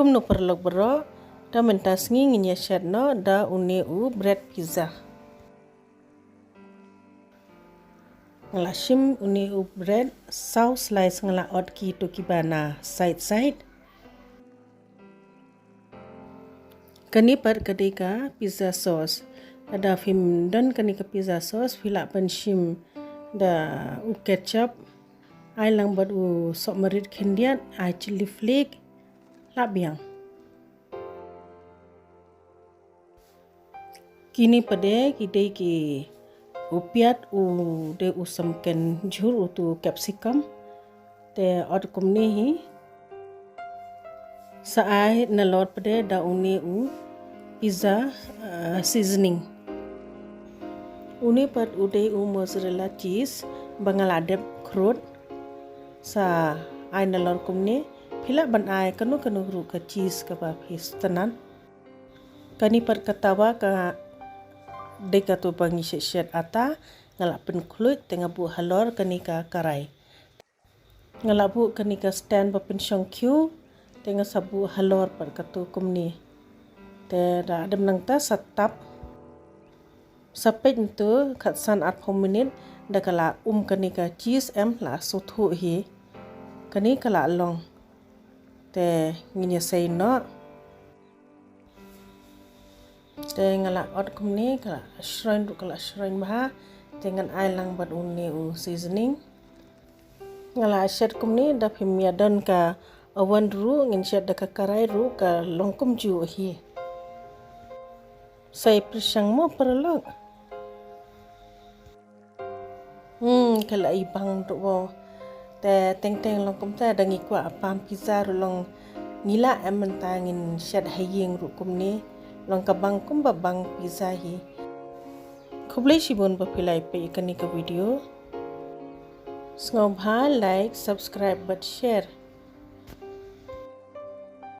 Kumno perlok bro, da mentas nginya shet no da uni bread pizza. Ngala shim uni bread sau slice ngala ot ki to kibana side. Kani par kadika pizza sauce. Ada film dan kani ka pizza sauce fila pan shim da ketchup. Ai lang bad sok merit kendian, ai chili flake, labiang. Kini pada kita ki upiat de usamkan jhur tu capsicum te od kumni hi saai nalor pada da uni pizza seasoning. Uni pat ude mozzarella cheese bangaladep krut sa ai nalor kumni pila ban ai kanu ru ka cheese ka ba phis tanan kani par katawa ka deka tu bangi shet ata ngala pen kluit tenga bu halor kani ka karai ngala bu kani ka stand ba pen shongkyu tenga sabu halor par katu kumni te da adem nang ta satap sapet tu khatsan 8 minit da kala kani ka cheese em la sothu hi kani kala long te nginya sei no te ngala ot kumni kala shrine bah dengan ailang bad uni seasoning ngala shet kumni da phimya don ka oven ru ngin shet da ka karai ru ka longkum ju hi sai prisang mo perlok kala ibang tu bo te teng longkum ta dangi kwa pam pizza ru long ngila em mentangin shet haying ru kumni long kabang kumba bang pizza hi khoblei shibon ba pilai pe ikani ka video sngob ha like subscribe but share